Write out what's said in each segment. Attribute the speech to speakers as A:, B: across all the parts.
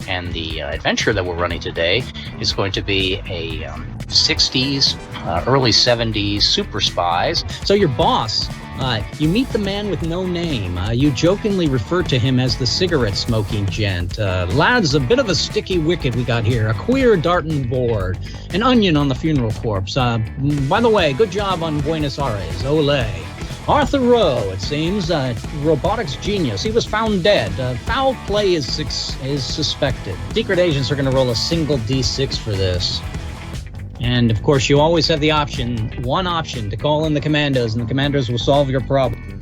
A: And the adventure that we're running today is going to be a 60s, early 70s super spies. So your boss, you meet the man with no name. You jokingly refer to him as the cigarette-smoking gent. Lads, a bit of a sticky wicket we got here. A queer darting board. An onion on the funeral corpse. By the way, good job on Buenos Aires. Ole. Arthur Rowe, it seems, robotics genius. He was found dead. Foul play is suspected. Secret agents are going to roll a single D6 for this. And, of course, you always have the one option, to call in the commandos, and the commandos will solve your problem.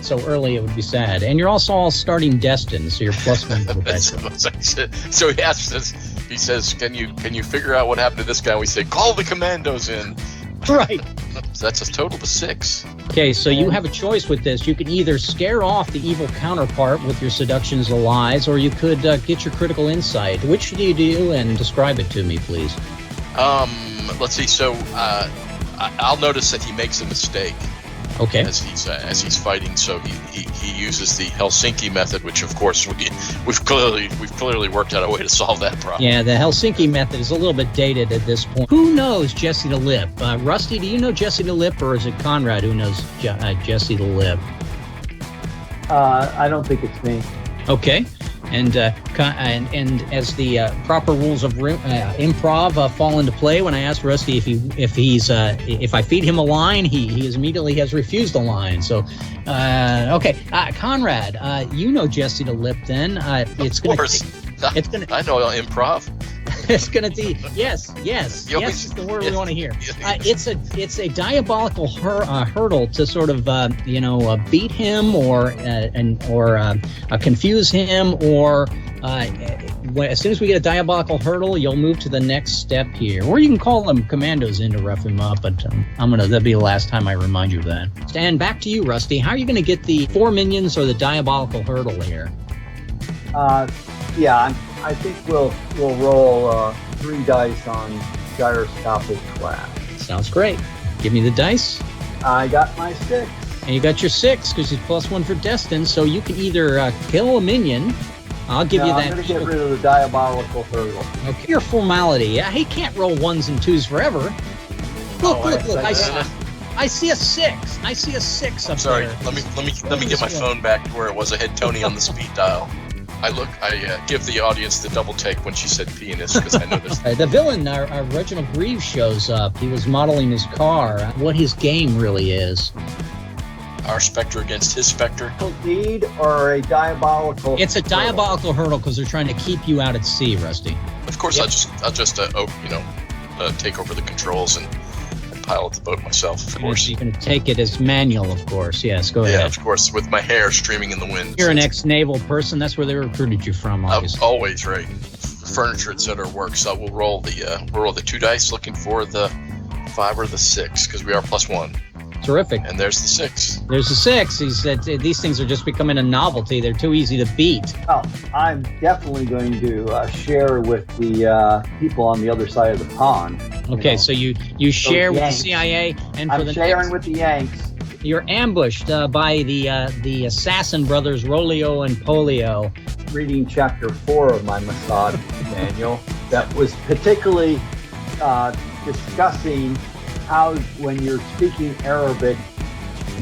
A: So early, it would be sad. And you're also all starting destined, so you're +1 to the
B: So he asks us, he says, can you figure out what happened to this guy? And we say, call the commandos in.
A: Right.
B: So that's a total of 6.
A: Okay, so you have a choice with this. You can either scare off the evil counterpart with your seductions and lies, or you could get your critical insight. Which do you do, and describe it to me, please?
B: Let's see. So I'll notice that he makes a mistake.
A: Okay.
B: As he's fighting, so he uses the Helsinki method, which of course we've clearly worked out a way to solve that problem.
A: Yeah, the Helsinki method is a little bit dated at this point. Who knows Jesse the Lip? Rusty, do you know Jesse the Lip, or is it Conrad who knows Jesse the Lip?
C: I don't think it's me.
A: Okay. And as the proper rules of improv fall into play, when I asked Rusty if I feed him a line, he immediately has refused a line. So, okay, Conrad, you know Jesse the Lip. Then it's going to.
B: It's going. I know improv.
A: It's going to be yes is the word we want to hear. It's a diabolical hurdle to sort of beat him or confuse him, or as soon as we get a diabolical hurdle, you'll move to the next step here, or you can call them commandos in to rough him up. But that'll be the last time I remind you of that. And back to you, Rusty. How are you going to get the 4 minions or the diabolical hurdle here?
C: I think we'll roll 3 dice on gyroscopic class.
A: Sounds great. Give me the dice.
C: I got my 6.
A: And you got your 6 because it's +1 for destined. So you can either kill a minion. I'll give you that.
C: I'm going to get rid of the diabolical hurdle.
A: Okay. Your formality. He can't roll 1s and 2s forever. Look. I see a 6. I see a 6 up
B: Sorry,
A: there.
B: let me get my phone back to where it was. I had Tony on the speed dial. I give the audience the double take when she said pianist, because I know this.
A: The villain, our Reginald Greaves, shows up. He was modeling his car. What his game really is.
B: Our Spectre against his Spectre.
C: Deed or a diabolical?
A: It's a diabolical hurdle because they're trying to keep you out at sea, Rusty.
B: Of course, yep. I'll just take over the controls and pilot the boat myself, of course.
A: You can take it as manual, of course. Yes, go ahead.
B: Yeah, of course, with my hair streaming in the wind.
A: You're an ex-naval person. That's where they recruited you from, obviously.
B: Always, right. Furniture, etc. works. So we'll roll the 2 dice, looking for the 5 or the 6, because we are +1.
A: Terrific.
B: And there's the 6.
A: There's the 6. He said these things are just becoming a novelty. They're too easy to beat.
C: Well, I'm definitely going to share with the people on the other side of the pond.
A: Okay, so you share with the CIA, and
C: I'm sharing with the Yanks.
A: You're ambushed by the assassin brothers Rolio and Polio.
C: Reading chapter 4 of my Mossad manual that was particularly discussing how, when you're speaking Arabic,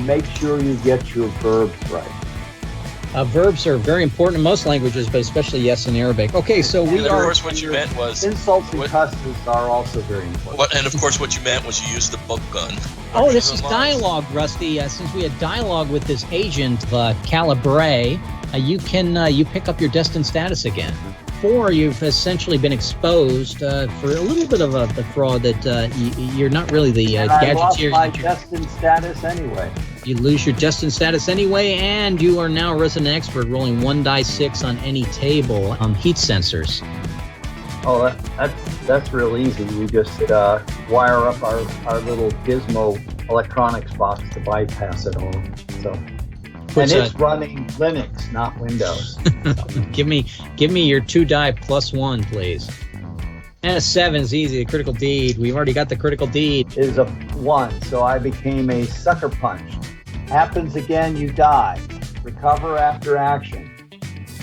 C: make sure you get your verbs right.
A: Verbs are very important in most languages, but especially yes in Arabic. Okay, so
B: Of course, what you meant was
C: insults and cusses are also very important.
B: And of course, what you meant was you used the book gun.
A: Oh, this is dialogue, Rusty. Since we had dialogue with this agent, Calibray, you pick up your destined status again. 4, you've essentially been exposed for a little bit of a fraud that you're not really the gadgeteer.
C: I lost my destined status anyway.
A: You lose your destined status anyway, and you are now a resident expert, rolling 1 die 6 on any table on heat sensors.
C: Oh, that's real easy. We just wire up our little gizmo electronics box to bypass it all. So. And it's running Linux, not Windows.
A: Give me your 2 die +1, please. And a 7 is easy. The critical deed. We've already got the critical deed.
C: Is a 1, so I became a sucker punch. Happens again, you die. Recover after action.